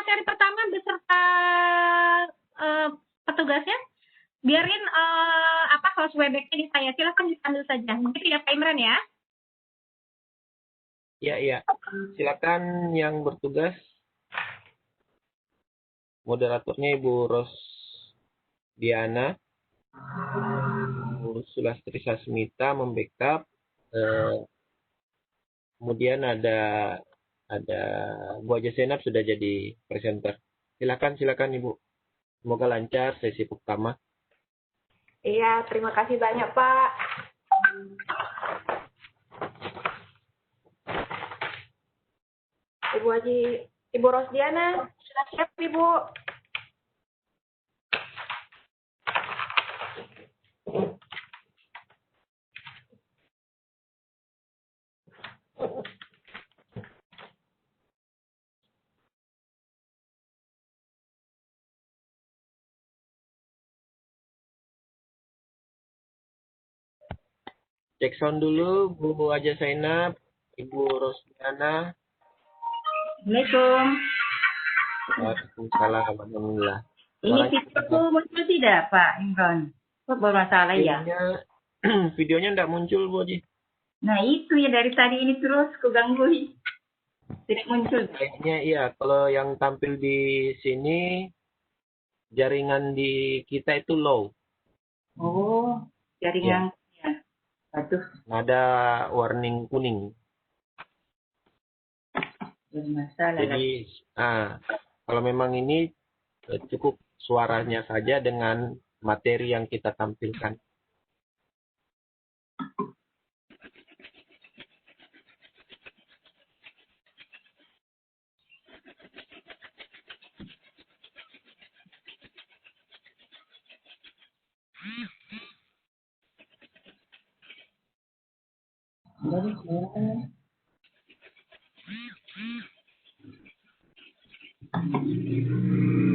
materi pertama beserta petugasnya. Biarin host Webex-nya di saya. Silakan dipanggil saja. Begitu ya Pak Imran ya. Iya. Silakan yang bertugas. Moderatornya Ibu Rosdiana, Ibu Sulastri Sasmita membackup. Kemudian ada Bu Haja Senap sudah jadi presenter. Silakan Ibu. Semoga lancar sesi pertama. Iya, terima kasih banyak Pak. Ibu Rosdiana, sudah siap Ibu? Cek sound dulu, Bu Haja Senap, Ibu Rosdiana. Assalamualaikum. Waalaikumsalam, alhamdulillah. Ini videoku muncul tidak Pak Imran? Kok bermasalah ya? Videonya tidak muncul Bu Haji. Nah itu ya dari tadi ini terus kegangguin. Tidak muncul. Kayaknya iya, kalau yang tampil di sini jaringan di kita itu low. Oh, jaringan ya. Aduh. Ada warning kuning. Bermasalah. Jadi, kalau memang ini cukup suaranya saja dengan materi yang kita tampilkan.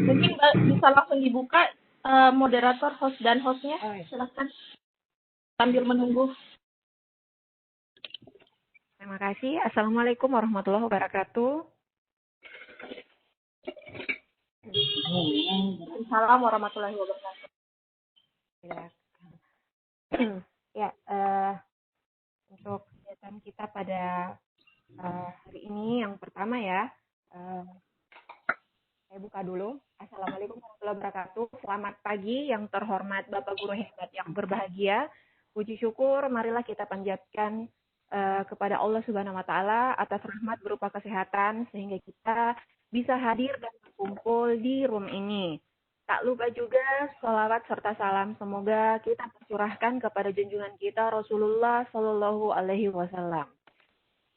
Mungkin bisa langsung dibuka moderator, host dan hostnya. Silakan sambil menunggu. Terima kasih. Assalamualaikum warahmatullahi wabarakatuh. Assalamualaikum warahmatullahi wabarakatuh. Ya, untuk kegiatan kita pada hari ini yang pertama ya, saya buka dulu. Assalamualaikum warahmatullahi wabarakatuh. Selamat pagi yang terhormat Bapak Guru hebat yang berbahagia. Puji syukur, marilah kita panjatkan kepada Allah Subhanahu wa Ta'ala atas rahmat berupa kesehatan sehingga kita bisa hadir dan berkumpul di room ini. Tak lupa juga sholawat serta salam semoga kita tercurahkan kepada junjungan kita Rasulullah Shallallahu Alaihi Wasallam.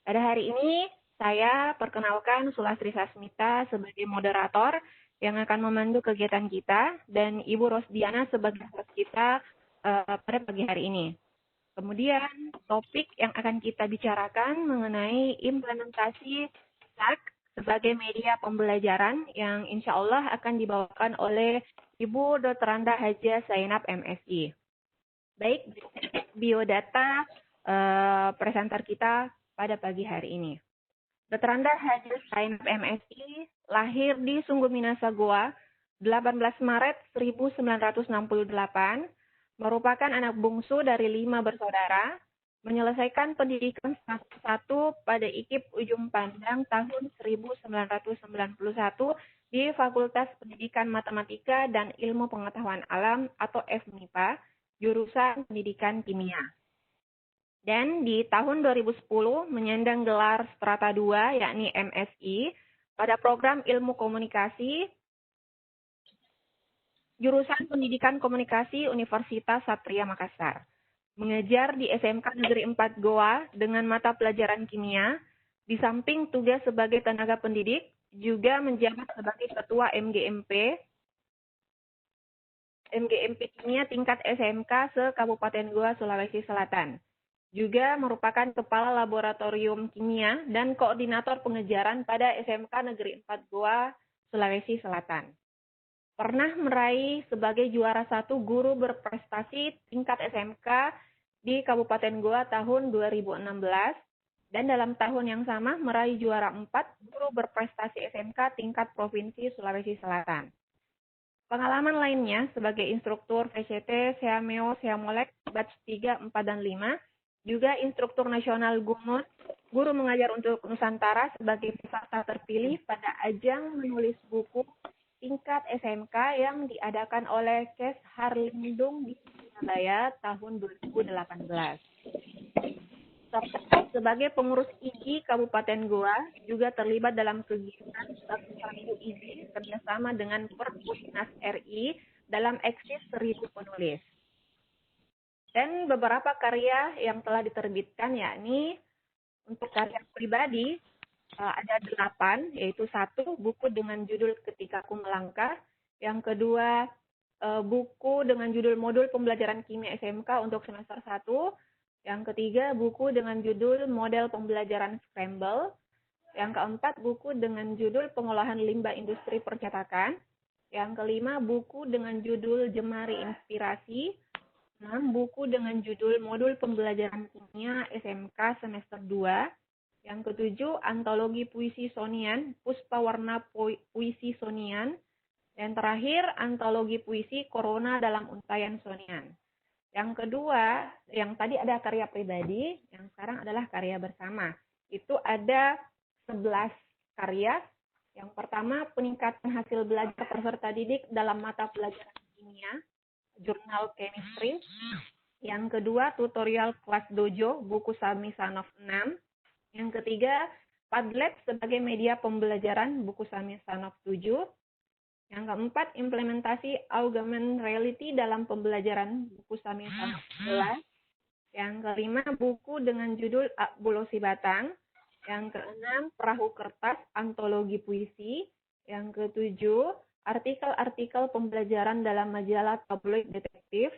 Pada hari ini saya perkenalkan Sulastri Sasmita sebagai moderator yang akan memandu kegiatan kita dan Ibu Rosdiana sebagai host kita pada pagi hari ini. Kemudian topik yang akan kita bicarakan mengenai implementasi SAK sebagai media pembelajaran yang insya Allah akan dibawakan oleh Ibu Dr. Randa Haja Zainab MSI. Baik, biodata presenter kita pada pagi hari ini. Dr. Randa Haja Zainab MSI lahir di Sungguh Minasa Goa 18 Maret 1968, merupakan anak bungsu dari 5 bersaudara, menyelesaikan pendidikan S1 pada IKIP Ujung Pandang tahun 1991 di Fakultas Pendidikan Matematika dan Ilmu Pengetahuan Alam atau FMIPA, jurusan Pendidikan Kimia. Dan di tahun 2010 menyandang gelar Strata 2 yakni MSI pada program Ilmu Komunikasi jurusan Pendidikan Komunikasi Universitas Satria Makassar. Mengajar di SMK Negeri 4 Goa dengan mata pelajaran kimia, di samping tugas sebagai tenaga pendidik, juga menjabat sebagai Ketua MGMP Kimia tingkat SMK se-Kabupaten Goa, Sulawesi Selatan. Juga merupakan Kepala Laboratorium Kimia dan Koordinator Pengejaran pada SMK Negeri 4 Goa, Sulawesi Selatan. Pernah meraih sebagai juara 1 guru berprestasi tingkat SMK di Kabupaten Goa tahun 2016 Dan dalam tahun yang sama meraih juara 4 guru berprestasi SMK tingkat Provinsi Sulawesi Selatan. Pengalaman lainnya sebagai instruktur VCT, Seameo, Seamolek, batch 3, 4, dan 5, juga instruktur nasional GUMUN, guru mengajar untuk Nusantara sebagai peserta terpilih pada ajang menulis buku tingkat SMK yang diadakan oleh Kes Harlindung di Surabaya tahun 2018. Serta sebagai pengurus IGI Kabupaten Goa juga terlibat dalam kegiatan Minggu IGI kerjasama dengan Perpusnas RI dalam eksis 1000 penulis. Dan beberapa karya yang telah diterbitkan yakni untuk karya pribadi ada 8, yaitu 1 buku dengan judul Ketika Aku Melangkah, yang kedua buku dengan judul Modul Pembelajaran Kimia SMK untuk semester 1, yang ketiga buku dengan judul Model Pembelajaran Scramble, yang keempat buku dengan judul Pengolahan Limbah Industri Percetakan, yang kelima buku dengan judul Jemari Inspirasi, 6 buku dengan judul Modul Pembelajaran Kimia SMK semester 2, yang ketujuh antologi puisi Sonian, Puspa Warna Puisi Sonian, dan terakhir antologi puisi Corona dalam Untayan Sonian. Yang kedua, yang tadi ada karya pribadi, yang sekarang adalah karya bersama. Itu ada 11 karya. Yang pertama, peningkatan hasil belajar peserta didik dalam mata pelajaran kimia, jurnal chemistry. Yang kedua, tutorial kelas dojo, buku Sami Sanof 6. Yang ketiga, Padlet sebagai media pembelajaran, buku Sami Sanof 7. Yang keempat, implementasi augmented reality dalam pembelajaran, buku Sami Sanof 11. Yang kelima, buku dengan judul Bulosi Batang. Yang keenam, Perahu Kertas, antologi puisi. Yang ketujuh, artikel-artikel pembelajaran dalam majalah tabloid detektif.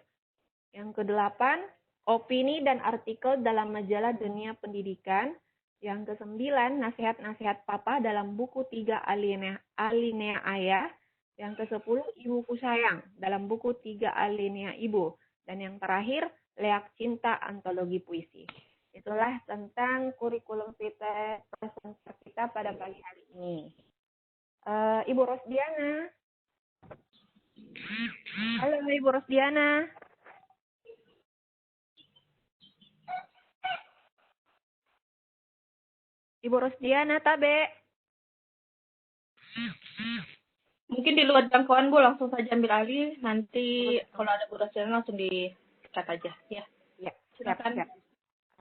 Yang kedelapan, opini dan artikel dalam majalah dunia pendidikan. Yang kesembilan, nasihat-nasihat papa dalam buku 3 alinea ayah. Yang ke-10, Ibuku Sayang dalam buku 3 alinea ibu. Dan yang terakhir, Leak Cinta, antologi puisi. Itulah tentang kurikulum kita pada pagi hari ini. Ibu Rosdiana. Halo Ibu Rosdiana. Ibu Rosdiana, Tabe. Mungkin di luar jangkauan Bu, langsung saja ambil alih. Nanti kalau ada Bu Rosdiana langsung di-chat aja. Ya, Ya, silakan. siap.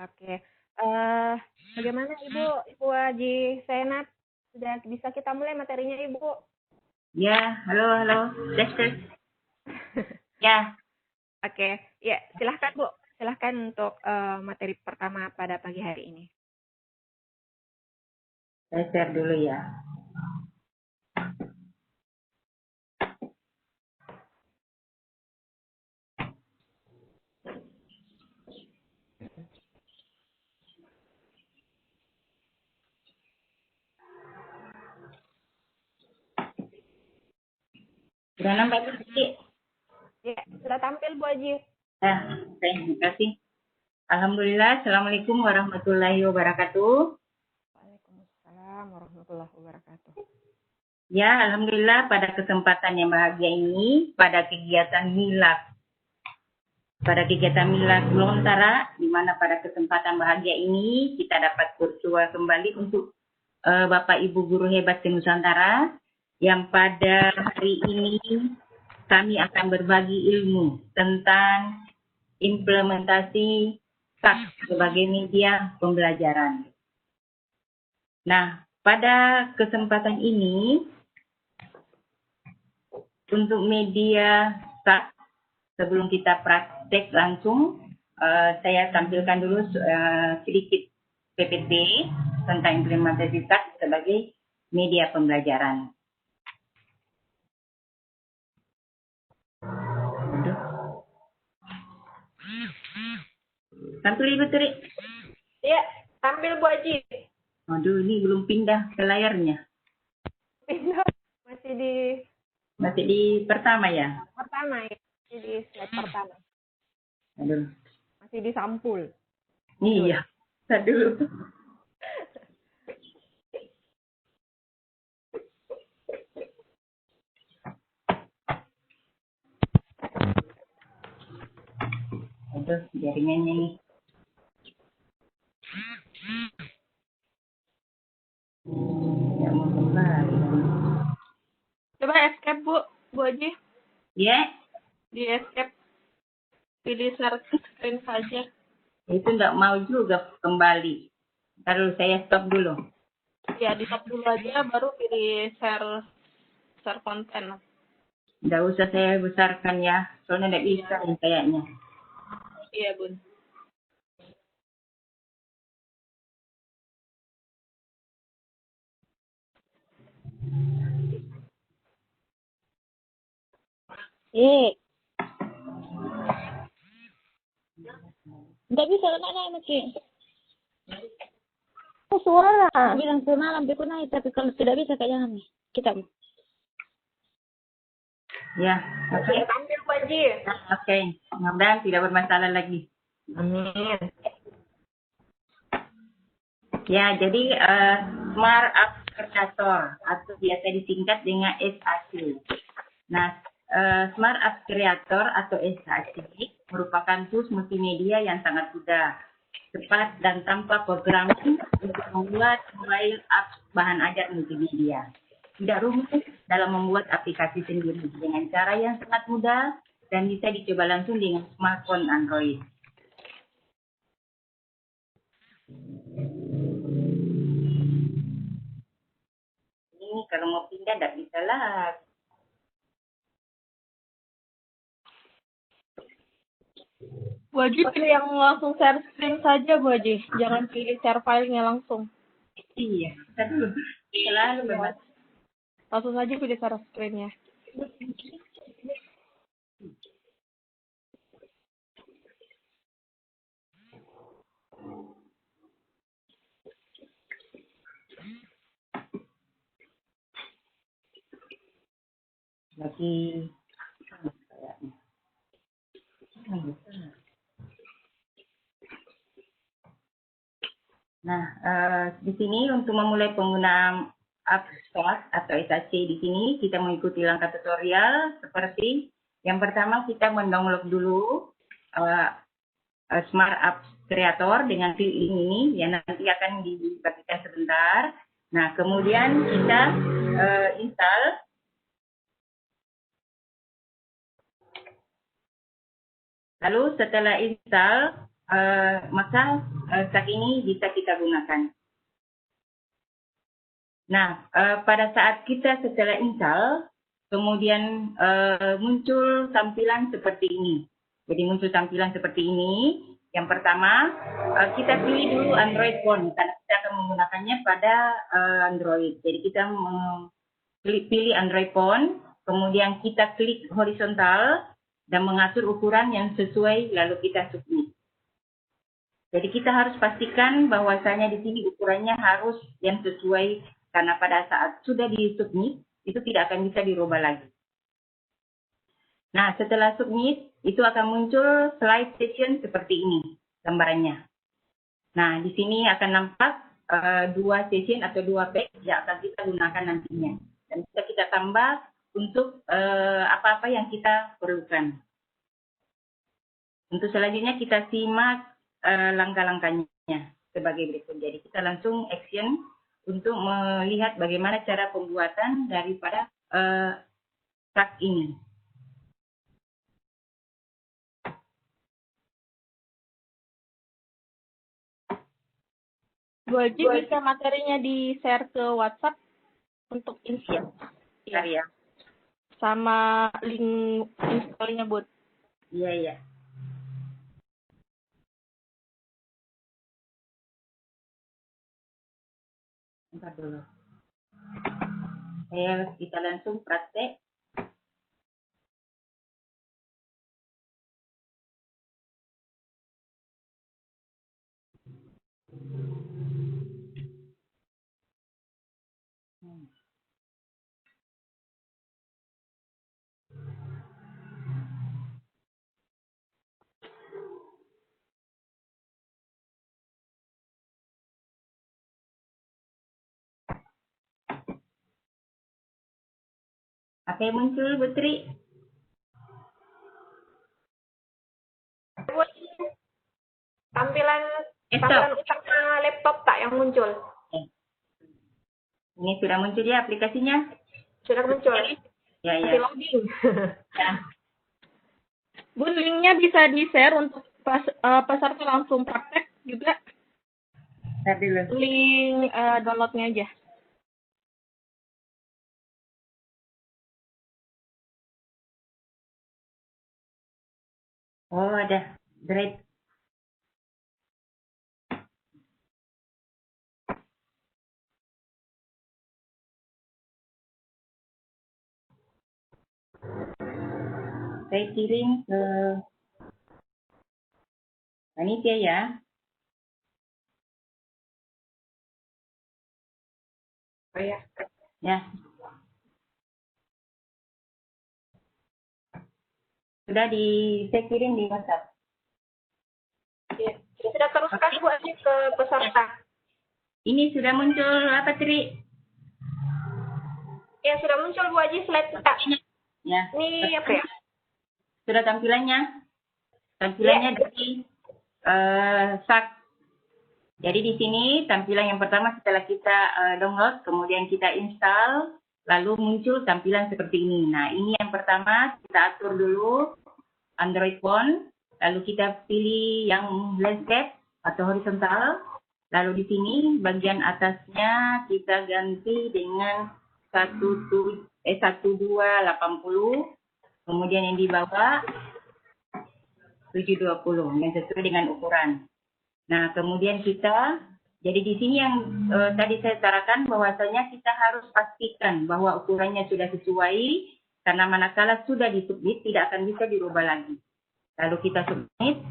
Oke. Bagaimana Ibu Haji Senat? Sudah bisa kita mulai materinya Ibu? Ya, halo. Tes. Ya. Oke, ya silahkan Bu. Silahkan untuk materi pertama pada pagi hari ini. Saya share dulu ya. Sudah nampak sedikit? Ya, sudah tampil Bu Haji. Ya, terima kasih. Alhamdulillah, Assalamualaikum warahmatullahi wabarakatuh. Waalaikumsalam warahmatullahi wabarakatuh. Ya, Alhamdulillah pada kesempatan yang bahagia ini, pada kegiatan milad Nusantara, di mana pada kesempatan bahagia ini kita dapat bersua kembali untuk Bapak Ibu Guru Hebat Nusantara, yang pada hari ini kami akan berbagi ilmu tentang implementasi SAK sebagai media pembelajaran. Nah, pada kesempatan ini, untuk media SAK, sebelum kita praktek langsung, saya tampilkan dulu sedikit PPT tentang implementasi SAK sebagai media pembelajaran. Tampil Ibu Tri? Ya, tampil Bu Haji. Aduh, ini belum pindah ke layarnya. Pindah. Masih di pertama ya? Pertama ya. Masih di slide pertama. Aduh. Masih di sampul. Iya. Dulu. tuh jaringannya nih. Nggak mau kembali. Coba escape, Bu Haji. Ya, Di escape. Pilih share screen saja. itu nggak mau juga kembali. Ntar dulu saya stop dulu. Ya, di stop dulu aja, baru pilih share konten. Nggak usah saya besarkan ya, soalnya nggak bisa nih kayaknya. Iya, Bun. Nggak bisa naik Maki. Oh, suara. Bilang semalam aku naik, tapi kalau tidak bisa kayak jangan nih. Kita. Ya, oke. Tampil, Bu Haji. Oke, mudah-mudahan tidak bermasalah lagi. Amin. Ya, jadi Smart App Creator atau biasa disingkat dengan SAC. Nah, Smart App Creator atau SAC merupakan tools multimedia yang sangat mudah, cepat dan tanpa programming untuk membuat mobile apps bahan ajar multimedia. Tidak rumit dalam membuat aplikasi sendiri dengan cara yang sangat mudah dan bisa dicoba langsung dengan smartphone Android. Ini kalau mau pindah tidak bisa lah. Bu Haji pilih yang langsung share screen saja, Bu Haji. Jangan pilih share filenya langsung. Iya, aduh, selalu memang. Langsung saja pilih share screen-nya. Lagi Nah, di sini untuk memulai penggunaan App Store atau SAC di sini kita mengikuti langkah tutorial seperti yang pertama kita mendownload dulu Smart App Creator dengan link ini yang nanti akan dibagikan sebentar. Nah, kemudian kita install. Lalu setelah install, maka saat ini bisa kita gunakan. Nah, pada saat kita setelah install, kemudian muncul tampilan seperti ini. Jadi muncul tampilan seperti ini. Yang pertama, kita pilih dulu Android phone karena kita akan menggunakannya pada Android. Jadi kita pilih Android phone, kemudian kita klik horizontal dan mengatur ukuran yang sesuai, lalu kita submit. Jadi kita harus pastikan bahwasanya di sini ukurannya harus yang sesuai, karena pada saat sudah di-submit, itu tidak akan bisa dirubah lagi. Nah, setelah submit, itu akan muncul slide session seperti ini, gambarannya. Nah, di sini akan nampak dua session atau dua batch yang akan kita gunakan nantinya. Dan bisa kita tambah untuk apa-apa yang kita perlukan. Untuk selanjutnya kita simak langkah-langkahnya sebagai berikut. Jadi kita langsung action untuk melihat bagaimana cara pembuatan daripada tag ini. Bu Haji bisa materinya di-share ke WhatsApp untuk install. Ya. Sama link installnya, Bu. Iya, iya. Bentar dulu. Kita langsung praktek. Apa yang muncul, Putri? Tampilan Stop. utama laptop tak yang muncul? Ini sudah muncul ya aplikasinya? Sudah muncul. Ya, Masih ya. loading. Ya. Bun, linknya bisa di-share untuk peserta langsung praktek juga. Ntar dulu. Link downloadnya aja. Oh, ada. Great. Saya kirim ke panitia ya. Oh ya. Ya. Sudah saya kirim di WhatsApp. Iya. Sudah teruskan Bu aja ke peserta. Ini sudah muncul apa, Tri? Ya, sudah muncul Bu Aji slide kita. Ya. Ini apa ya? Sudah tampilannya? Tampilannya dari SAK. Jadi di sini tampilan yang pertama setelah kita download, kemudian kita install, lalu muncul tampilan seperti ini. Nah, ini yang pertama kita atur dulu Android phone, lalu kita pilih yang landscape atau horizontal. Lalu di sini bagian atasnya kita ganti dengan 1280, kemudian yang di bawah 720 yang sesuai dengan ukuran. Nah, kemudian jadi di sini yang tadi saya utarakan bahwasanya kita harus pastikan bahwa ukurannya sudah sesuai, karena manakala sudah disubmit tidak akan bisa dirubah lagi. Lalu kita submit.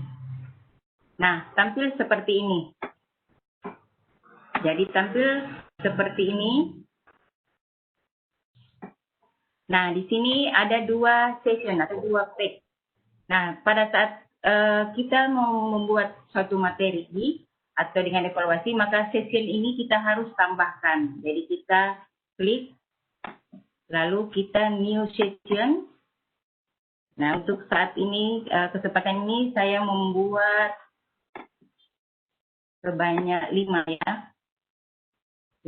Nah, tampil seperti ini. Jadi tampil seperti ini. Nah, di sini ada 2 session atau 2 page. Nah, pada saat kita mau membuat suatu materi atau dengan evaluasi, maka session ini kita harus tambahkan. Jadi kita klik, lalu kita new session. Nah, untuk saat ini, kesempatan ini saya membuat sebanyak 5 ya.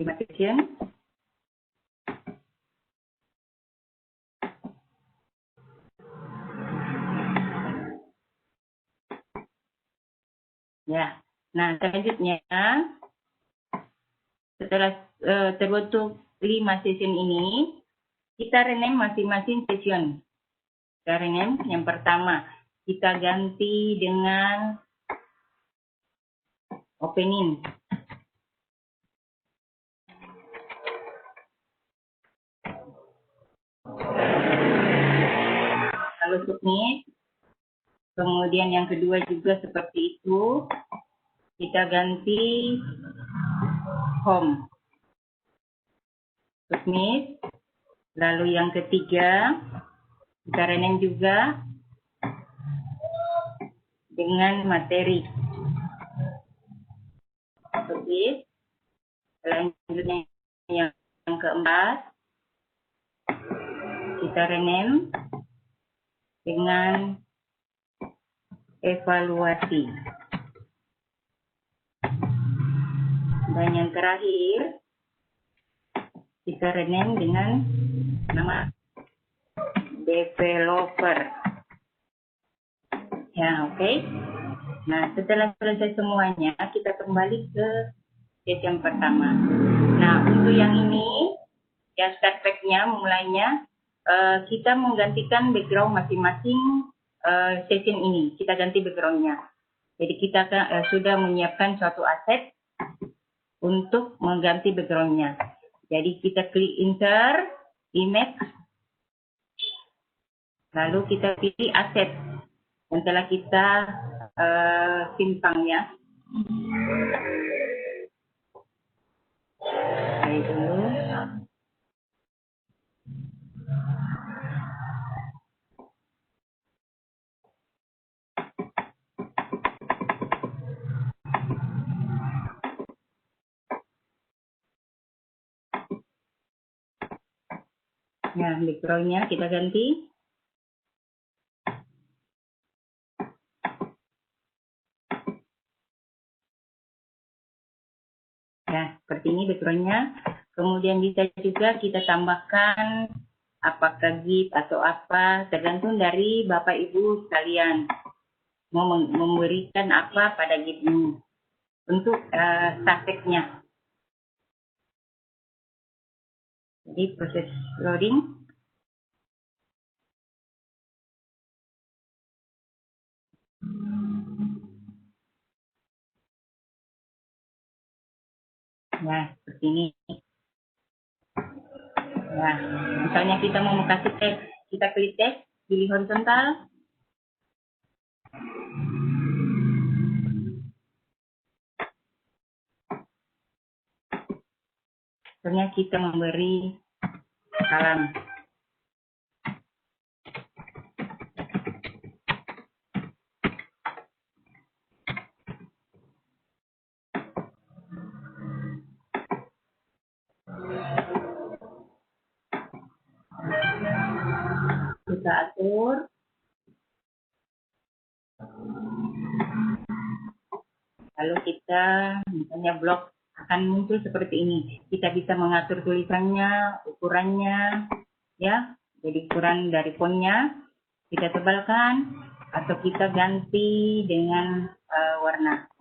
5 session. Ya, nah selanjutnya setelah terbentuk 5 session ini, kita rename masing-masing session. Kita rename yang pertama, kita ganti dengan opening. Lalu submit. Kemudian yang kedua juga seperti itu. Kita ganti home. Submit. Lalu yang ketiga, kita rename juga dengan materi. Submit. Selanjutnya yang keempat, kita rename dengan evaluasi. Dan yang terakhir, kita rename dengan nama developer. Ya, oke. Nah, setelah selesai semuanya, kita kembali ke session pertama. Nah, untuk yang ini, yang start pack-nya, mulainya, kita menggantikan background masing-masing session ini. Kita ganti background-nya. Jadi kita sudah menyiapkan suatu aset untuk mengganti background-nya. Jadi kita klik insert, image, lalu kita pilih aset yang telah kita simpan ya. Baik dulu. Nah, background-nya kita ganti. ini backgroundnya. Kemudian bisa juga kita tambahkan apakah GIF atau apa, tergantung dari Bapak Ibu sekalian mau memberikan apa pada GIF ini untuk success-nya. Jadi proses loading. Nah, seperti ini. Nah, misalnya kita mau kasih teks, kita klik teks, pilih horizontal. Misalnya kita memberi salam. Kita atur. Lalu kita misalnya blog akan muncul seperti ini. Kita bisa mengatur tulisannya, ukurannya, ya. Jadi ukuran dari fontnya kita tebalkan atau kita ganti dengan warna.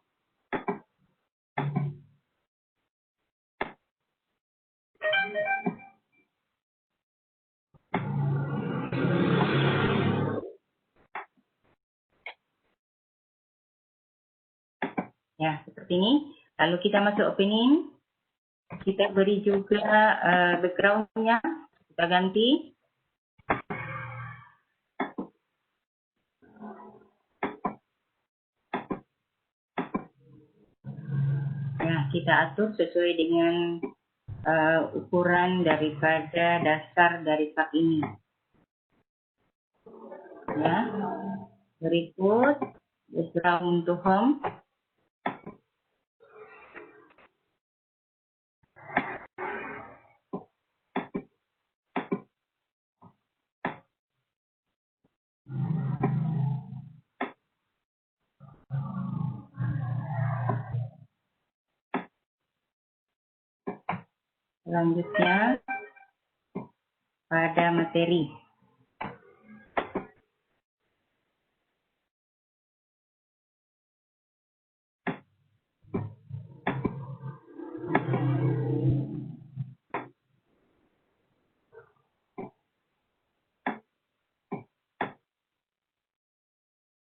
Ya, seperti ini. Lalu kita masuk opening. Kita beri juga background-nya. Kita ganti. Ya, kita atur sesuai dengan ukuran daripada dasar dari tab ini. Ya. Berikut background untuk home. Selanjutnya pada materi.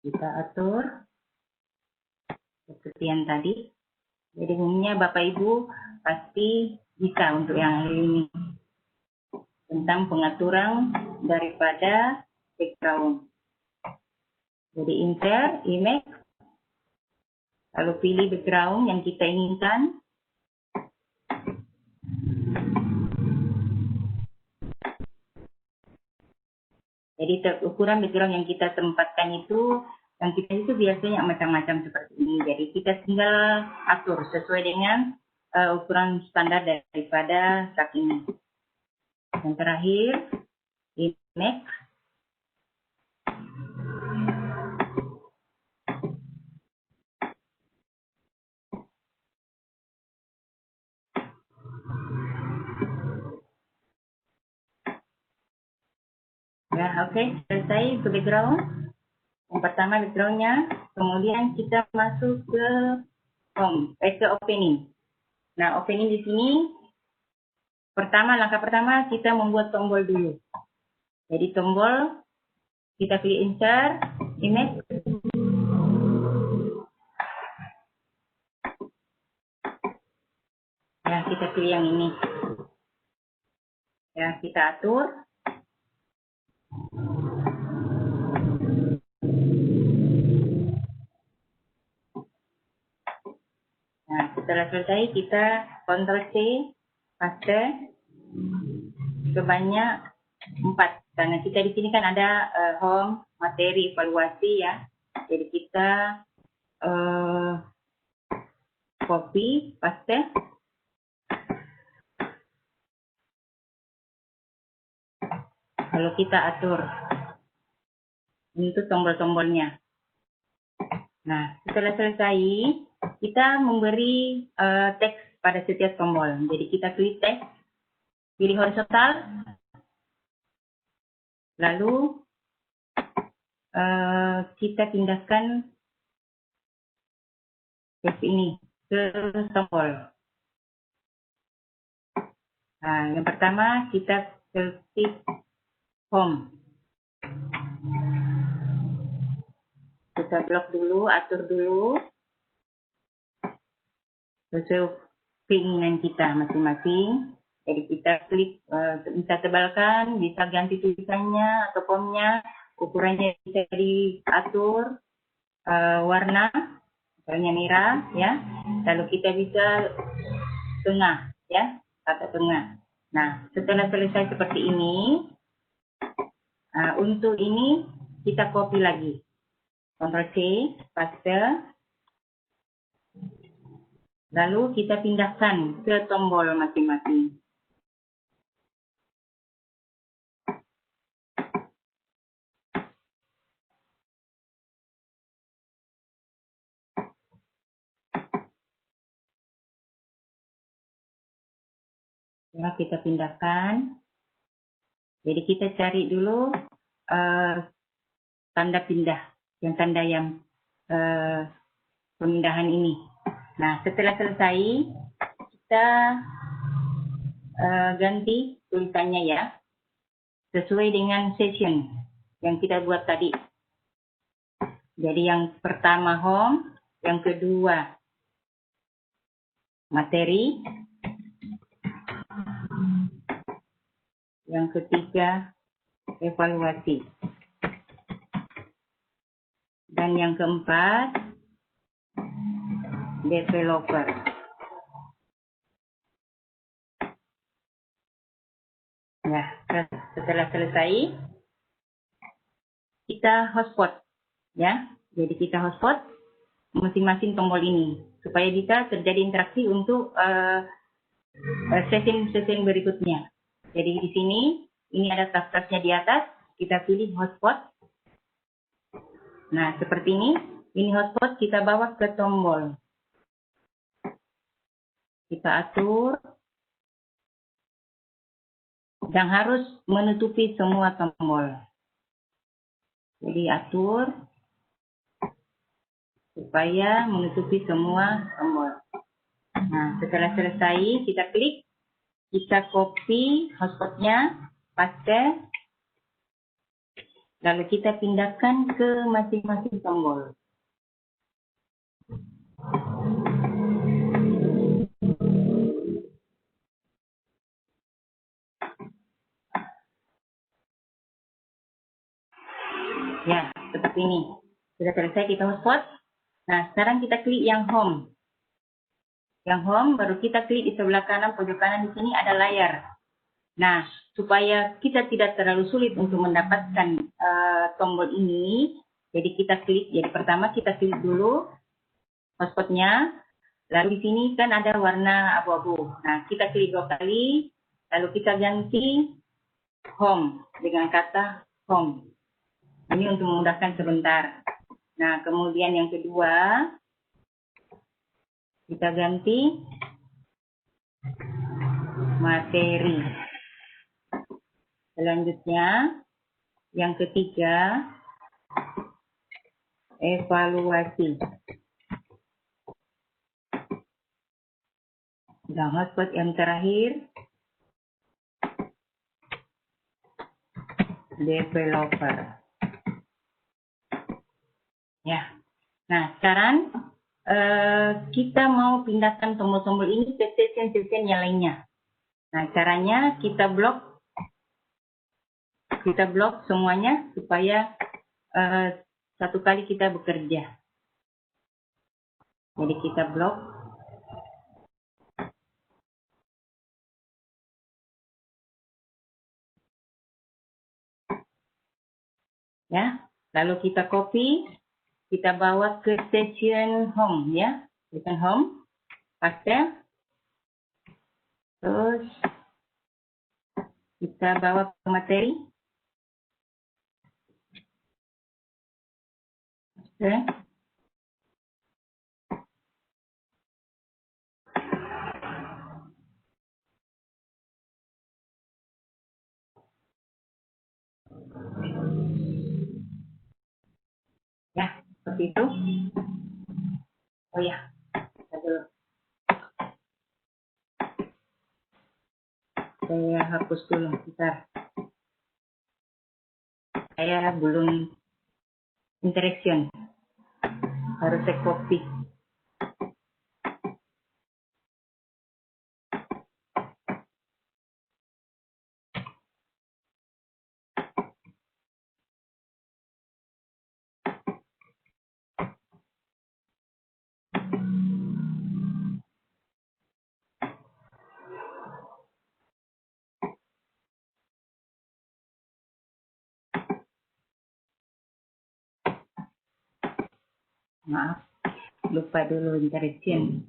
Kita atur seperti yang tadi. Jadi umumnya Bapak Ibu pasti bisa untuk yang ini tentang pengaturan daripada background. Jadi insert image, lalu pilih background yang kita inginkan. Jadi ukuran background yang kita tempatkan itu, yang kita itu biasanya macam-macam seperti ini. Jadi kita tinggal atur sesuai dengan ukuran standar daripada tab ini. Yang terakhir, image. Ya, oke, selesai untuk background. Yang pertama backgroundnya, kemudian kita masuk ke home, ke opening. Nah, opening di sini, langkah pertama kita membuat tombol dulu. Jadi tombol, kita pilih insert, image. Ya, kita pilih yang ini. Ya, kita atur. Nah, setelah selesai kita Ctrl C, paste sebanyak 4. Karena kita di sini kan ada home, materi, evaluasi ya. Jadi kita copy, paste. Lalu kita atur untuk tombol-tombolnya. Nah, setelah selesai, kita memberi teks pada setiap tombol. Jadi kita klik teks, pilih horizontal, lalu kita pindahkan teks ini ke tombol. Nah, yang pertama kita klik home. Kita blok dulu, atur dulu sesuai keinginan kita masing-masing. Jadi kita klik, bisa tebalkan, bisa ganti tulisannya atau fontnya, ukurannya bisa diatur, warna, misalnya merah, ya. Lalu kita bisa tengah, ya, kata tengah. Nah, setelah selesai seperti ini, untuk ini kita copy lagi. Ctrl C, paste. Lalu kita pindahkan ke tombol masing-masing. Ya, kita pindahkan. Jadi kita cari dulu tanda pindah, tanda yang pemindahan ini. Nah, setelah selesai, kita ganti tulisannya ya, sesuai dengan session yang kita buat tadi. Jadi yang pertama home, yang kedua materi, yang ketiga evaluasi, dan yang keempat developer. Ya, setelah selesai, kita hotspot, ya. Jadi kita hotspot masing-masing tombol ini supaya bisa terjadi interaksi untuk session berikutnya. Jadi di sini, ini ada tab-tabnya di atas, kita pilih hotspot. Nah, seperti ini hotspot kita bawa ke tombol. Kita atur. Dan harus menutupi semua tombol. Jadi atur supaya menutupi semua tombol. Nah, setelah selesai kita klik, kita copy hotspotnya, paste, lalu kita pindahkan ke masing-masing tombol. Ya, seperti ini. Sudah selesai kita hotspot. Nah, sekarang kita klik yang home. Yang home, baru kita klik di sebelah kanan, pojok kanan di sini ada layar. Nah, supaya kita tidak terlalu sulit untuk mendapatkan tombol ini, jadi kita klik. Jadi pertama kita klik dulu hotspotnya. Lalu di sini kan ada warna abu-abu. Nah, kita klik 2 kali, lalu kita ganti home dengan kata home. Ini untuk memudahkan sebentar. Nah, kemudian yang kedua, kita ganti materi. Selanjutnya, yang ketiga, evaluasi. Dan hotspot yang terakhir, developer. Ya. Nah, sekarang kita mau pindahkan tombol-tombol ini ke session-session yang lainnya. Nah, caranya kita blok semuanya supaya satu kali kita bekerja. Jadi kita blok. Ya, lalu kita copy, kita bawa ke session home, ya, session home, paste, terus kita bawa ke materi, oke. Ya, seperti itu. Oh ya, dulu. Saya hapus dulu, bentar. Saya belum interaction. Harus saya copy. Maaf, lupa dulu interaction.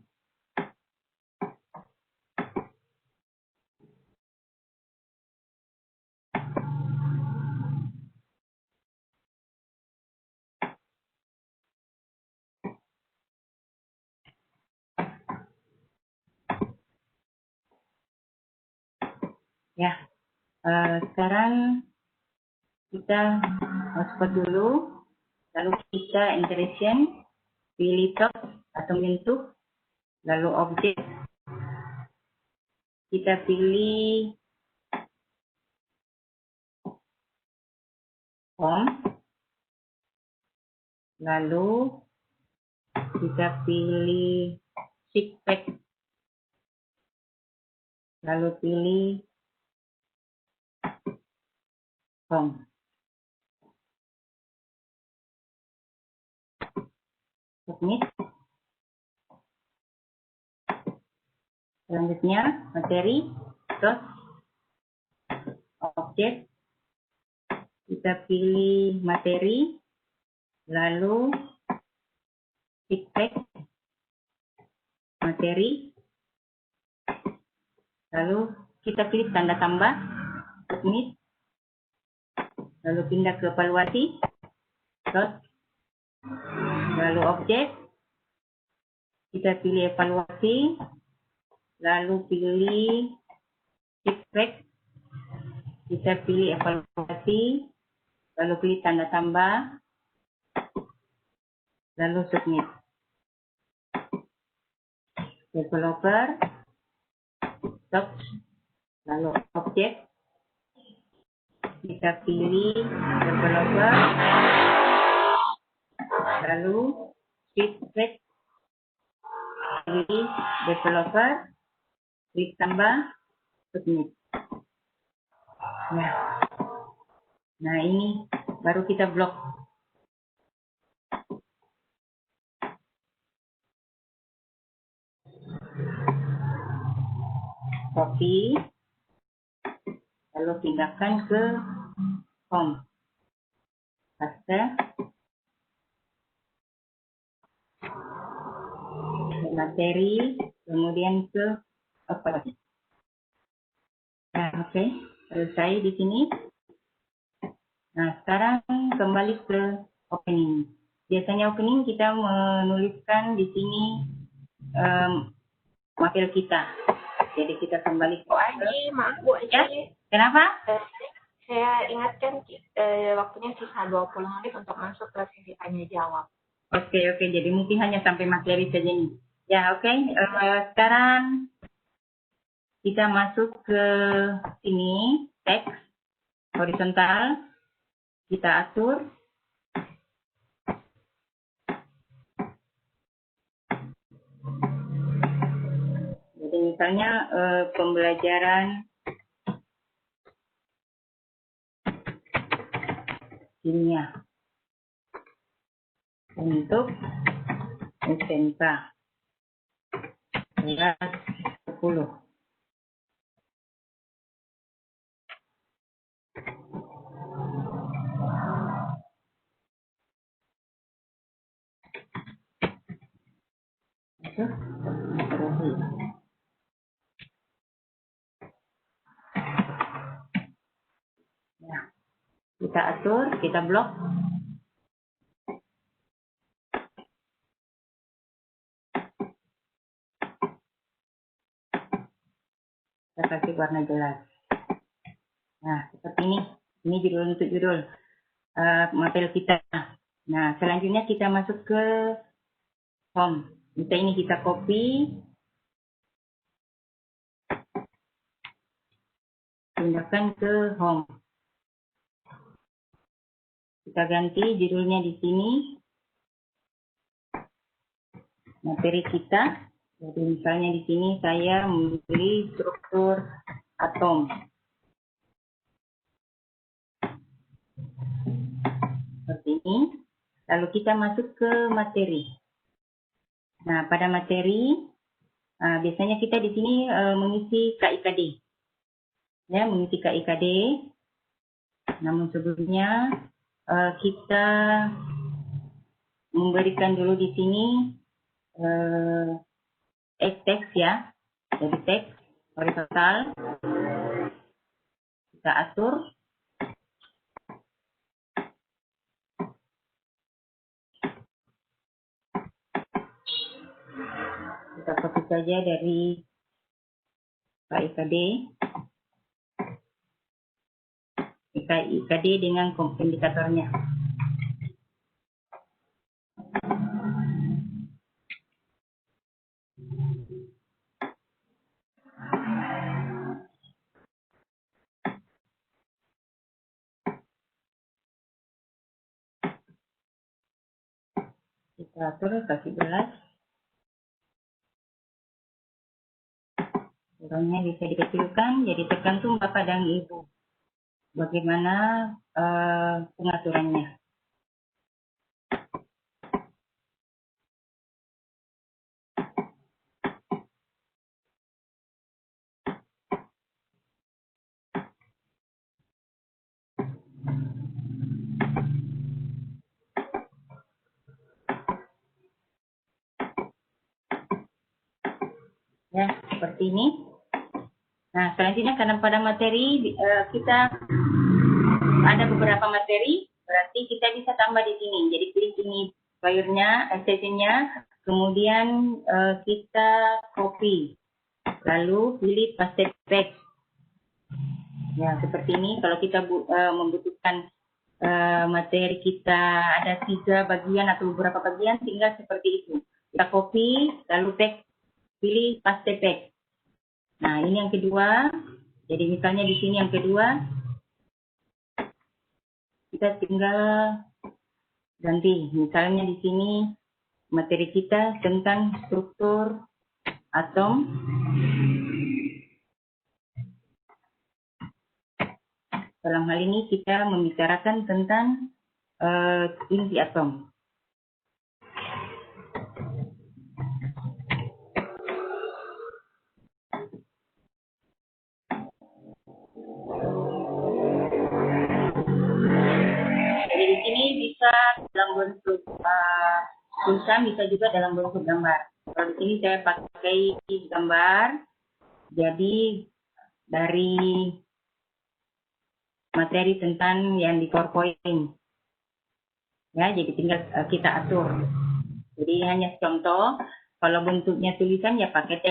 Ya, sekarang kita hotspot dulu, lalu kita interaction, pilih top atau menyentuh, lalu objek, kita pilih home, lalu kita pilih shift pack, lalu pilih home. Submit. Selanjutnya materi, terus objek, kita pilih materi, lalu feedback, materi, lalu kita pilih tanda tambah, submit, lalu pindah ke evaluasi, terus lalu objek, kita pilih evaluasi, lalu pilih feedback, kita pilih evaluasi, lalu pilih tanda tambah, lalu submit. Developer, stop, lalu objek, kita pilih developer, lalu feedback, pilih developer, klik tambah, submit. Nah ini baru kita blok. Copy, lalu pindahkan ke home. Paste, materi, kemudian ke apa? Nah, oke, selesai di sini. Nah, sekarang kembali ke opening. Biasanya opening kita menuliskan di sini materi kita. Jadi kita kembali ke maaf Bu Aji. Ya, kenapa? Saya ingatkan waktunya sisa 20 menit untuk masuk ke sesi tanya jawab. Oke, jadi mungkin hanya sampai materi saja nih. Ya, oke. Sekarang kita masuk ke sini, teks horizontal, kita atur. Jadi misalnya pembelajaran kimia untuk SMK kelas 10. Nah, kita atur, kita blok. Kita kasih warna jelas. Nah, seperti ini. Ini judul untuk judul materi kita. Nah, selanjutnya kita masuk ke home. Kita ini kita copy, pindahkan ke home. Kita ganti judulnya di sini, materi kita. Jadi misalnya di sini saya memberi struktur atom. Seperti ini. Lalu kita masuk ke materi. Nah, pada materi, biasanya kita di sini mengisi KIKD. Ya, mengisi KIKD. Namun sebelumnya kita memberikan dulu di sini teks ya. Jadi teks horizontal. Kita atur. Kita copy saja dari KIKD. KIKD dengan indikatornya. Kita atur kasih belas. Ukurannya bisa dikecilkan, jadi tergantung Bapak dan Ibu bagaimana pengaturannya. Ya, seperti ini. Nah, selanjutnya karena pada materi kita ada beberapa materi, berarti kita bisa tambah di sini. Jadi klik ini filenya, sessionnya, kemudian kita copy, lalu pilih paste text. Ya, seperti ini. Kalau kita membutuhkan materi kita ada 3 bagian atau beberapa bagian, tinggal seperti itu. Kita copy, lalu text, pilih paste text. Nah, ini yang kedua. Jadi misalnya di sini yang kedua, kita tinggal ganti. Misalnya di sini materi kita tentang struktur atom. Dalam hal ini kita membicarakan tentang inti atom. Jadi di sini bisa dalam bentuk tulisan, bisa juga dalam bentuk gambar. Kalau di sini saya pakai gambar. Jadi dari materi tentang yang di PowerPoint. Ya, jadi tinggal kita atur. Jadi hanya contoh, kalau bentuknya tulisan ya pakai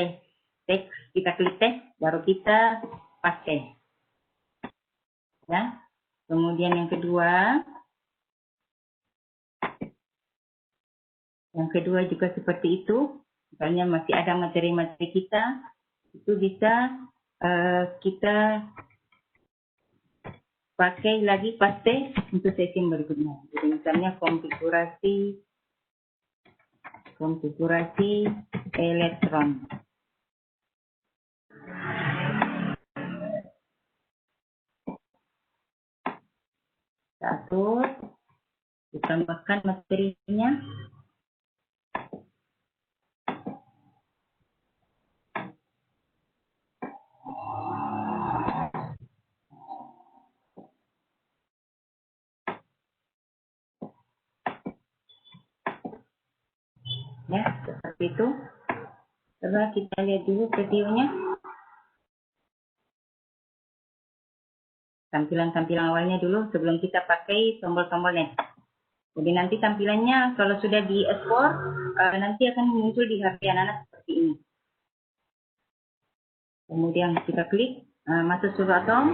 teks, kita klik teks, baru kita paste. Ya. Kemudian yang kedua juga seperti itu. Misalnya masih ada materi-materi kita, itu bisa kita pakai lagi paste untuk sesi berikutnya. Jadi misalnya konfigurasi elektron. Kita atur, ditambahkan materinya. Ya, seperti itu. Coba kita lihat dulu videonya. Tampilan-tampilan awalnya dulu sebelum kita pakai tombol-tombolnya. Jadi nanti tampilannya kalau sudah di ekspor nanti akan muncul di HP anak-anak seperti ini. Kemudian kita klik masuk suatu atom.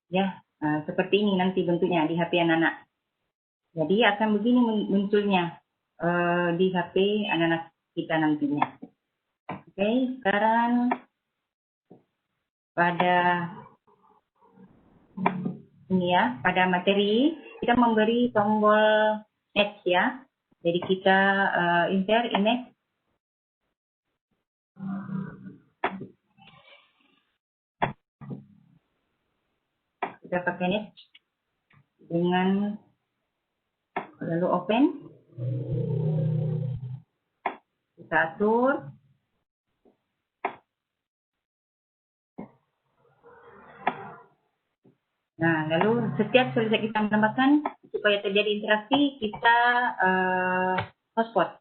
Ya, seperti ini nanti bentuknya di HP anak-anak. Jadi akan begini munculnya di HP anak-anak kita nantinya. Oke, sekarang pada ini ya, pada materi kita memberi tombol next ya. Jadi kita insert image. Kita pakai next dengan lalu open. Kita atur. Nah, lalu setiap selesai kita menambahkan, supaya terjadi interaksi, kita hotspot.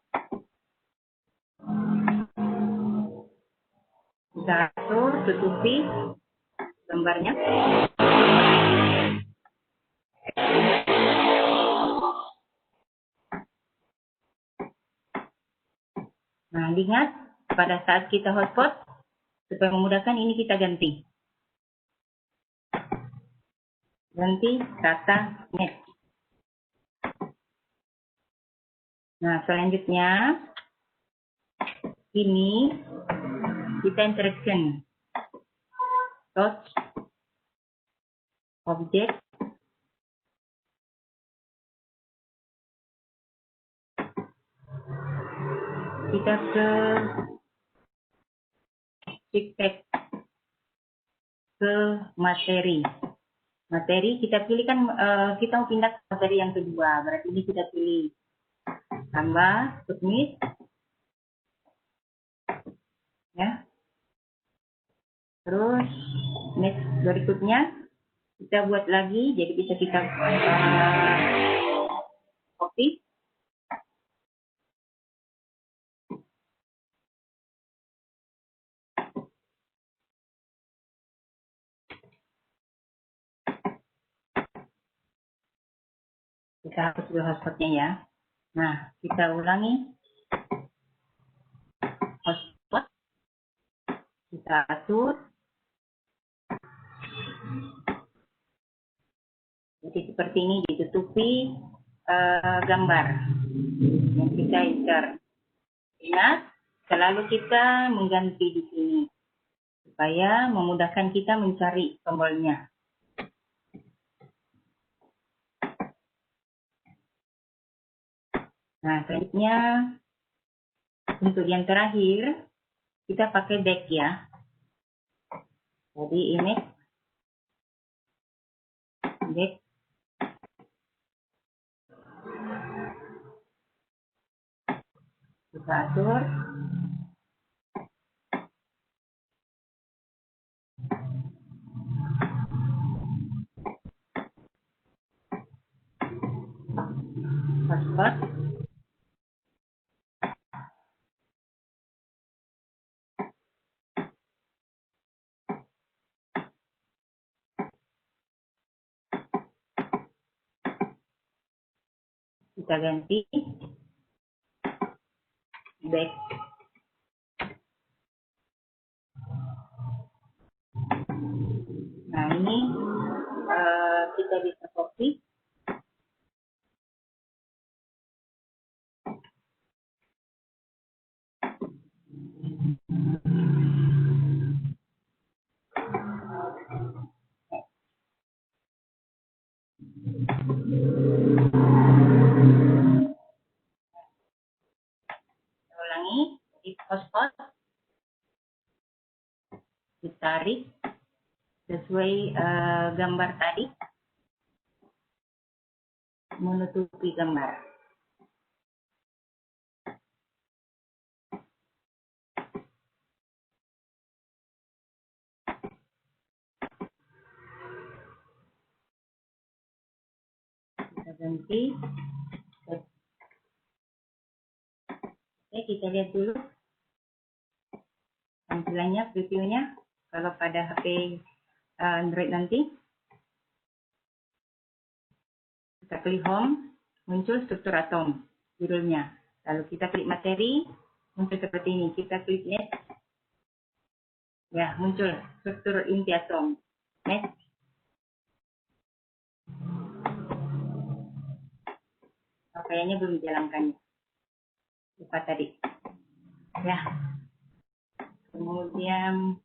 Kita atur, tutupi gambarnya. Nah, ingat, pada saat kita hotspot, supaya memudahkan ini kita ganti. Ganti kata net. Nah, selanjutnya ini kita interaction. Touch object kita ke feedback ke materi. Materi kita pilih kan kita mau pindah ke materi yang kedua. Berarti ini kita pilih tambah submit ya. Terus next berikutnya kita buat lagi, jadi bisa kita copy. Kita hapus dulu hotspotnya ya. Nah, kita ulangi hotspot. Kita atur. Jadi seperti ini ditutupi gambar yang kita insert. Ingat, selalu kita mengganti di sini supaya memudahkan kita mencari tombolnya. Nah, selanjutnya untuk yang terakhir kita pakai back ya. Jadi ini back. Kita atur. Hotspot. Kita ganti back. Nah, ini kita bisa copy. Kita ulangi, di hotspot ditarik sesuai gambar tadi, menutupi gambar. Kita ganti. Oke, kita lihat dulu tampilannya, previewnya. Kalau pada HP Android nanti, kita klik home, muncul struktur atom, judulnya. Lalu kita klik materi, muncul seperti ini. Kita klik next, ya muncul struktur inti atom. Next. Kayaknya belum dijalankan. Lupa tadi. Ya. Kemudian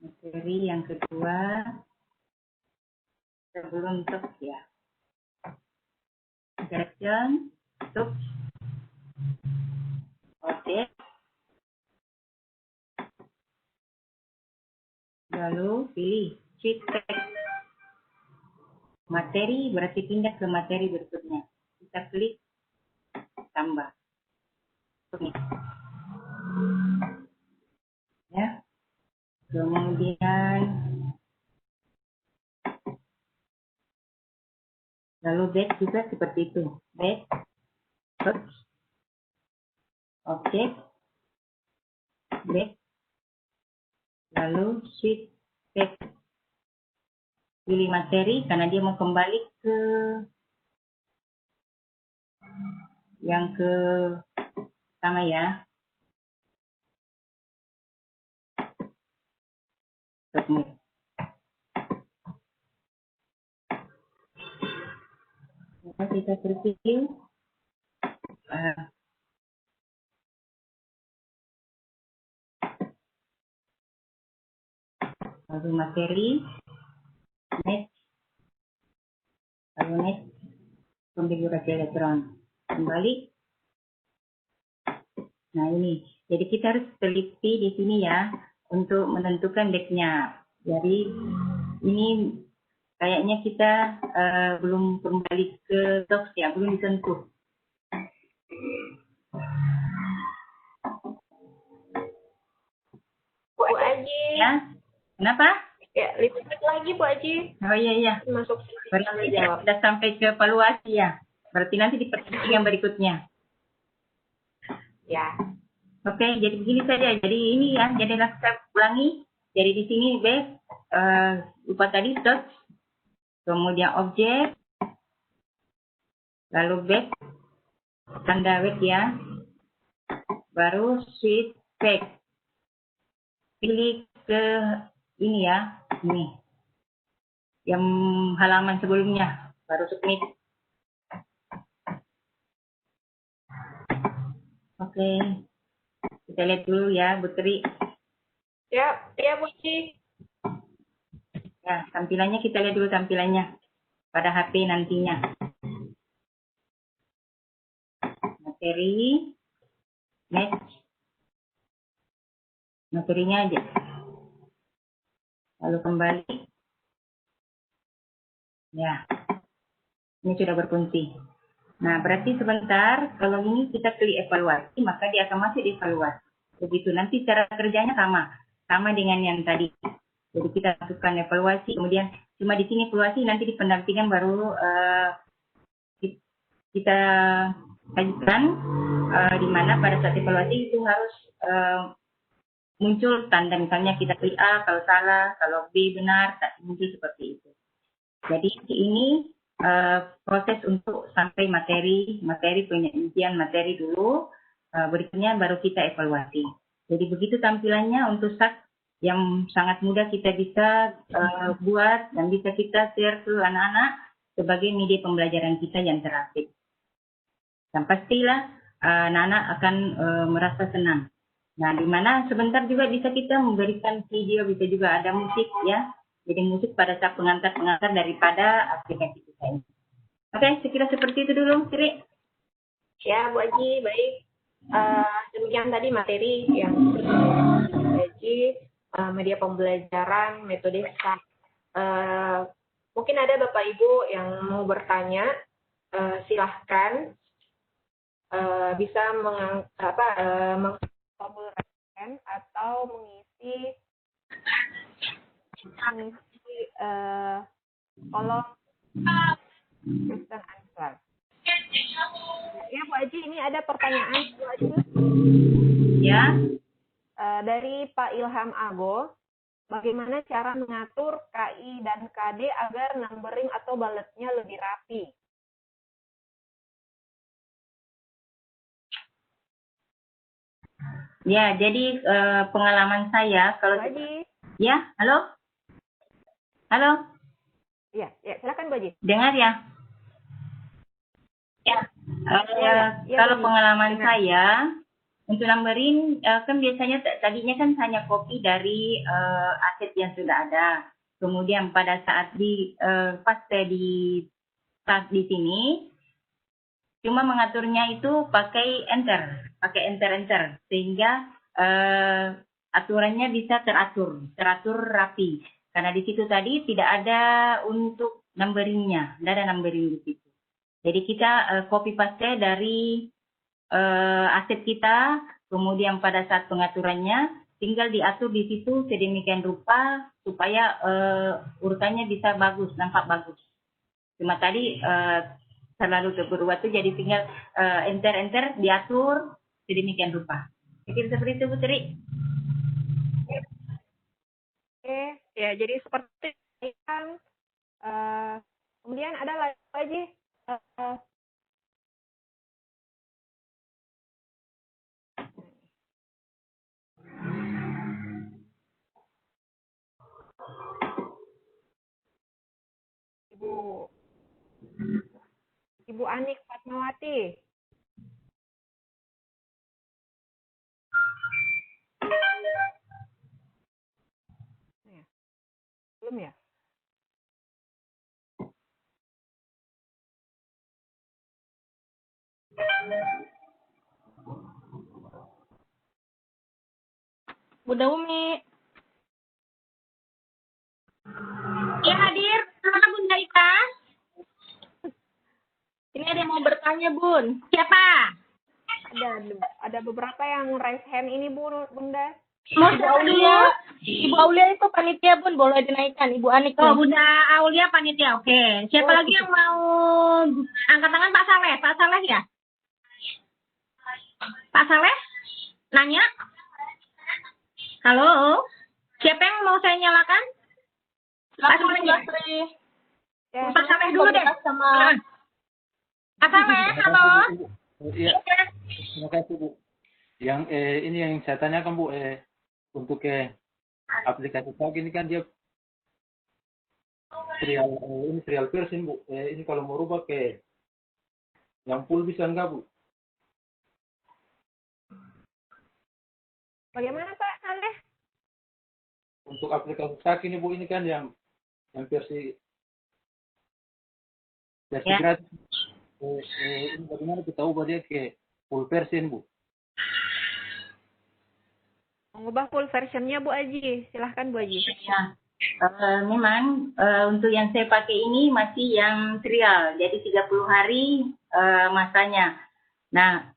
materi yang kedua sebelum talk ya. Selection, talk, objek, lalu pilih sheet text. Materi berarti pindah ke materi berikutnya. Kita klik tambah. Ini. Ya. Kemudian lalu back juga seperti itu. Back, search, objek, back, lalu sheet text. Pilih materi karena dia mau kembali ke yang ke sama ya. Submit. Maka kita pilih lalu materi, next, lalu next, konfigurasi elektron. Kembali. Nah ini, jadi kita harus teliti di sini ya untuk menentukan decknya. Jadi ini kayaknya kita belum kembali ke docs ya, belum disentuh. Bu Aji. Ya, kenapa? Ya, lipat lagi Bu Aji. Oh iya. Masuk Berarti sudah sampai ke evaluasi ya. Berarti nanti di pertemuan yang berikutnya. Ya. Oke, jadi begini saja. Jadi ini ya, jadi saya ulangi. Jadi di sini base, lupa tadi dot, kemudian objek, lalu back, tanda web ya, baru sheet text. Pilih ke ini ya, ini, yang halaman sebelumnya, baru submit. Oke, kita lihat dulu ya, Bu Tri. Ya Bu Aji. Ya, tampilannya kita lihat dulu tampilannya pada HP nantinya. Materi, next, materinya aja. Lalu kembali. Ya, ini sudah berfungsi. Nah, berarti sebentar, kalau ini kita klik evaluasi, maka dia akan masuk di evaluasi. Begitu, nanti cara kerjanya sama dengan yang tadi. Jadi kita masukkan evaluasi, kemudian cuma di sini evaluasi, nanti di pendampingan baru kita kajikan, di mana pada saat evaluasi itu harus muncul tanda, misalnya kita klik A kalau salah, kalau B benar, tak muncul seperti itu. Jadi ini proses untuk sampai materi penyajian materi dulu, berikutnya baru kita evaluasi. Jadi begitu tampilannya untuk SAK yang sangat mudah kita bisa buat dan bisa kita share ke anak-anak sebagai media pembelajaran kita yang interaktif. Dan pastilah anak-anak akan merasa senang. Nah, di mana sebentar juga bisa kita memberikan video, bisa juga ada musik ya. Jadi musik pada saat pengantar-pengantar daripada aplikasi kita ini. Oke, sekira seperti itu dulu, Sri. Ya, Bu Aji, baik. Demikian tadi materi yang Bu Aji, media pembelajaran, metode SAK. Mungkin ada Bapak Ibu yang mau bertanya, silahkan bisa mengformulasikan atau mengisi kolom question answer. Ya Bu Aji, ini ada pertanyaan Bu Aji. Ya. Dari Pak Ilham Ago, bagaimana cara mengatur KI dan KD agar numbering atau bulletnya lebih rapi? Ya, jadi pengalaman saya kalau Bu Aji. Ya, halo? Halo? Ya, silakan Bu Aji. Dengar ya? Ya, Ya, kalau Bu. pengalaman Dengar. saya untuk numberin kan biasanya tadinya kan hanya copy dari aset yang sudah ada. Kemudian pada saat pas saya di sini cuma mengaturnya itu pakai enter sehingga aturannya bisa teratur rapi. Karena di situ tadi tidak ada untuk numberingnya, tidak ada numbering di situ. Jadi kita copy paste dari aset kita, kemudian pada saat pengaturannya tinggal diatur di situ sedemikian rupa supaya urutannya bisa bagus, nampak bagus. Cuma tadi terlalu berubah tuh jadi tinggal enter diatur sedemikian rupa. Jadi seperti itu, Putri. Oke, ya jadi seperti yang kemudian ada lagi Ibu Anik Fatmawati. Belum ya? Bunda Umi. Ya hadir, mana Bunda Ita? Ini ada yang mau bertanya, Bun. Siapa? Ada beberapa yang raise hand ini, Bunda. Mau Ibu Aulia. Ibu Aulia itu panitia, Bun. Boleh dinaikkan. Ibu Anik. Oh, nih. Bunda Aulia panitia. Oke. Siapa lagi yang mau angkat tangan? Pak Saleh? Pak Saleh ya? Pak Saleh? Nanya? Halo? Siapa yang mau saya nyalakan? Pak Silakan, Saleh Bu ya? Lasri. Ya, Pak Saleh dulu deh. Sama Pak Saleh, halo? Iya, terima kasih Bu. Yang ini yang saya tanyakan Bu, untuk aplikasi tag ini kan dia trial version Bu. Ini kalau mau rubah ke yang full bisa enggak Bu? bagaimana Pak Saleh? Untuk aplikasi tag ini Bu, ini kan yang versi Ya. gratis. Ini bagaimana kita ubah dia ke full version Bu? Mengubah full versionnya Bu Aji. Silahkan Bu Aji. Ya. Memang untuk yang saya pakai ini masih yang trial, jadi 30 hari masanya. Nah,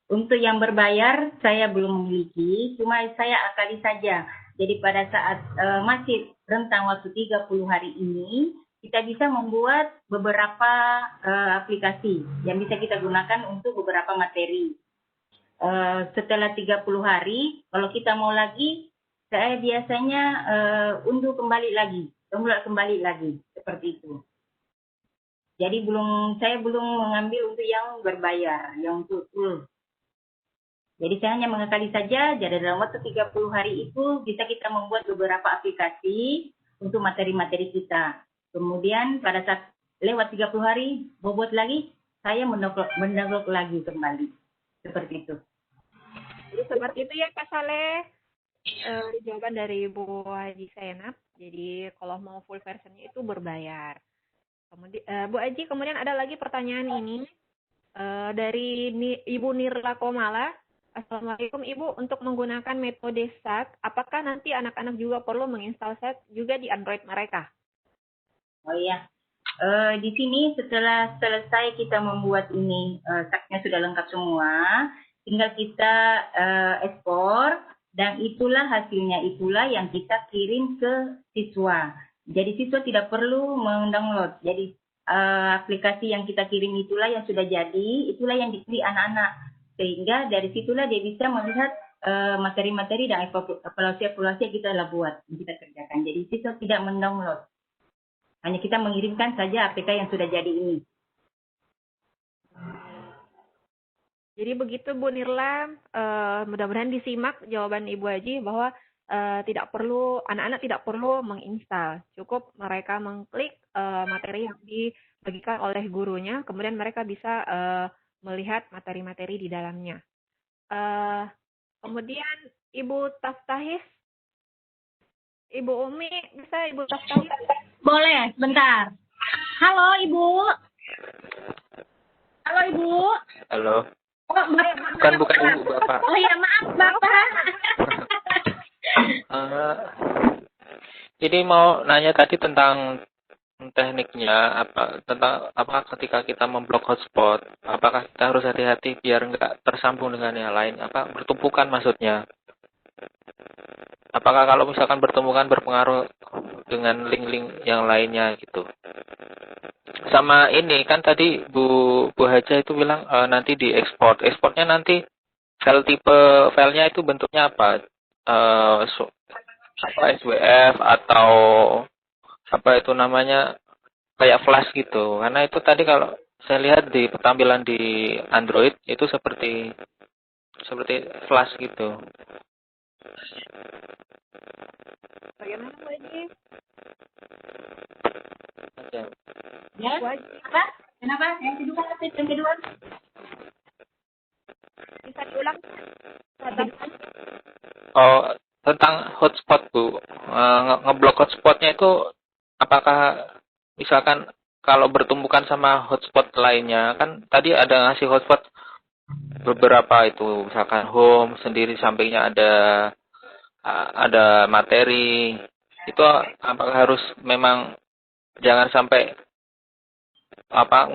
untuk yang berbayar saya belum memiliki, cuma saya akali saja. Jadi pada saat masih rentang waktu 30 hari ini, kita bisa membuat beberapa aplikasi yang bisa kita gunakan untuk beberapa materi. Setelah 30 hari, kalau kita mau lagi, saya biasanya unduh kembali lagi, seperti itu. Jadi saya belum mengambil untuk yang berbayar, yang untuk full. Jadi saya hanya mengakali saja, jadi dalam waktu 30 hari itu bisa kita membuat beberapa aplikasi untuk materi-materi kita. Kemudian pada saat lewat 30 hari, bobot lagi, saya mendownload lagi kembali. Seperti itu. Jadi seperti itu ya Pak Saleh. Jawaban dari Bu Haji Zainab. Jadi kalau mau full versionnya itu berbayar. Kemudian Bu Haji, kemudian ada lagi pertanyaan ini dari Ibu Nirla Komala. Assalamualaikum Ibu, untuk menggunakan metode SAC, apakah nanti anak-anak juga perlu menginstal SAC juga di Android mereka? Oh iya, di sini setelah selesai kita membuat ini, SAC-nya sudah lengkap semua, tinggal kita ekspor, dan itulah hasilnya, itulah yang kita kirim ke siswa. Jadi siswa tidak perlu mendownload, jadi aplikasi yang kita kirim itulah yang sudah jadi, itulah yang dipilih anak-anak. Sehingga dari situlah dia bisa melihat materi-materi dan evaluasi-evaluasi yang kita telah buat, yang kita kerjakan. Jadi siswa tidak mendownload. Hanya kita mengirimkan saja APK yang sudah jadi ini. Jadi begitu Bu Nirla, mudah-mudahan disimak jawaban Ibu Haji bahwa anak-anak tidak perlu menginstal. Cukup mereka mengklik materi yang dibagikan oleh gurunya, kemudian mereka bisa melihat materi-materi di dalamnya. Kemudian Ibu Taftahis, Ibu Umi, bisa Ibu Taftahis? Boleh, bentar. Halo Ibu. Halo Ibu. Halo. Oh, Bukan Ibu, Bapak. Oh iya, maaf Bapak. Jadi mau nanya tadi tentang tekniknya, tentang ketika kita memblok hotspot, apakah kita harus hati-hati biar nggak tersambung dengan yang lain, bertumpukan maksudnya. Apakah kalau misalkan bertumpukan berpengaruh dengan link-link yang lainnya gitu. Sama ini kan tadi Bu Haja itu bilang nanti diekspor. Ekspornya nanti filenya itu bentuknya apa? SWF atau apa itu namanya, kayak flash gitu. Karena itu tadi kalau saya lihat di tampilan di Android itu seperti flash gitu. Bagaimana Wajib? Ya, Wajib. apa? Kenapa? Yang kedua? Bisa diulang? Oh, tentang hotspot Bu, ngeblok hotspotnya itu apakah misalkan kalau bertumbukan sama hotspot lainnya, kan tadi ada ngasih hotspot beberapa itu, misalkan home sendiri sampingnya ada materi, itu apakah harus memang jangan sampai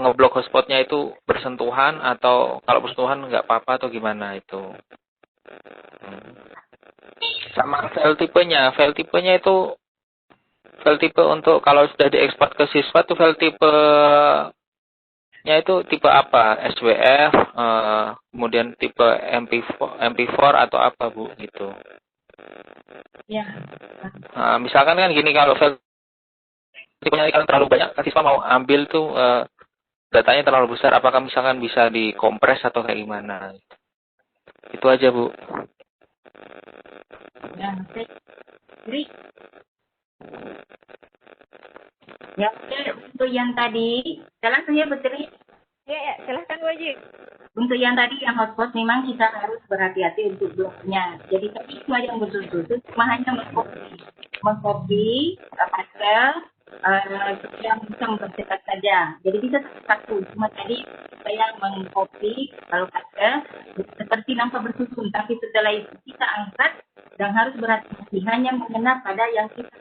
ngeblok hotspotnya itu bersentuhan, atau kalau bersentuhan nggak apa-apa atau gimana itu? Sama file tipenya itu file tipe untuk kalau sudah diekspor ke siswa tuh file tipenya itu tipe apa? SWF, kemudian tipe MP4 atau apa Bu gitu? Ya. Misalkan kan gini, kalau file tipenya kan terlalu banyak, siswa mau ambil tuh datanya terlalu besar, apakah misalkan bisa dikompres atau kayak gimana? Itu aja Bu. Ya, jadi ya, untuk yang tadi, langsung ya betul. Ya, silahkan Wajib. Untuk yang tadi yang hotspot memang kita harus berhati-hati untuk bloknya. Jadi tadi cuma yang betul-betul cuma hanya mengcopy pasal yang bisa mempercepat saja. Jadi bisa satu. Cuma tadi saya mengcopy kalau ada seperti nampak bersusun, tapi setelah itu kita angkat dan harus berhati-hati hanya mengenai pada yang kita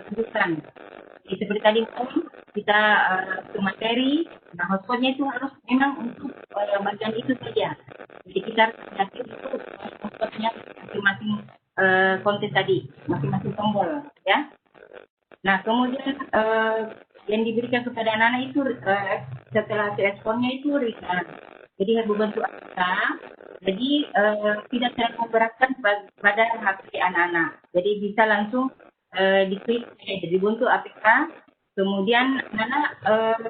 tunjukkan. Jadi seperti tadi kita ke materi, nah hotspotnya itu harus memang untuk bagian itu saja. Jadi kita hati itu hotspotnya masing-masing konten tadi, masing-masing tombol, ya. Nah kemudian yang diberikan kepada anak-anak itu setelah responnya itu ringan. Jadi berbentuk apa? Jadi tidak terlalu memberatkan pada HP anak-anak. Jadi bisa langsung diklik jadi bentuk APK. Kemudian anak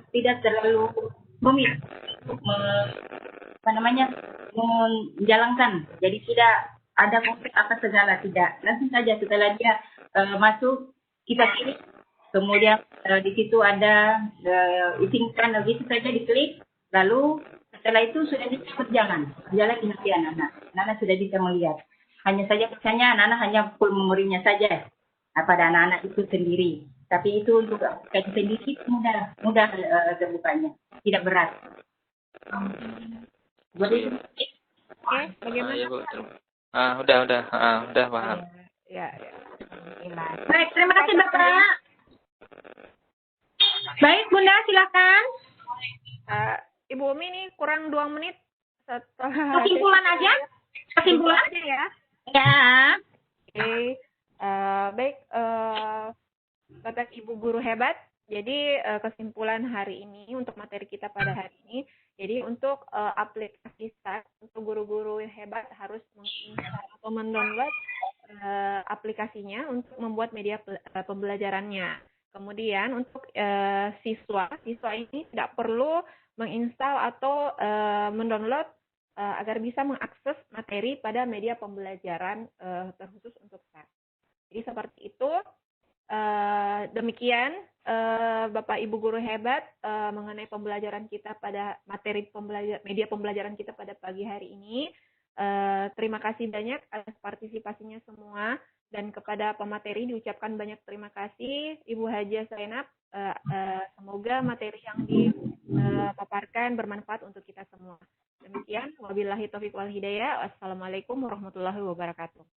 tidak terlalu rumit untuk menjalankan. Jadi tidak ada konflik apa segala, tidak. Langsung saja setelah dia masuk kita klik. Kemudian di situ ada izinkan, begitu saja diklik. Lalu setelah itu sudah bisa berjalan di HP anak-anak. Anak-anak sudah bisa melihat. Hanya saja misalnya anak-anak hanya full memorinya saja pada anak-anak itu sendiri. Tapi itu untuk aplikasi sendiri mudah terbukanya, tidak berat. Jadi, Oke, bagaimana? Ya, Bu. Udah paham. Ya. Baik, terima kasih Bapak. Baik Bunda, silakan. Ibu Umi ini kurang 2 menit setelah Kesimpulan aja. Kesimpulan aja ya. Ya. Oke. Baik, Bapak Ibu guru hebat. Jadi kesimpulan hari ini untuk materi kita pada hari ini, jadi untuk aplikasi START untuk guru-guru yang hebat harus menginstal atau mendownload aplikasinya untuk membuat media pembelajarannya. Kemudian untuk siswa ini tidak perlu menginstal atau mendownload agar bisa mengakses materi pada media pembelajaran terkhusus untuk START. Jadi seperti itu. Demikian Bapak Ibu guru hebat mengenai pembelajaran kita pada media pembelajaran kita pada pagi hari ini. Terima kasih banyak atas partisipasinya semua, dan kepada pemateri diucapkan banyak terima kasih Ibu Haja Zainab. Semoga materi yang dipaparkan bermanfaat untuk kita semua. Demikian, wabillahi taufiq wal hidayah. Wassalamualaikum warahmatullahi wabarakatuh.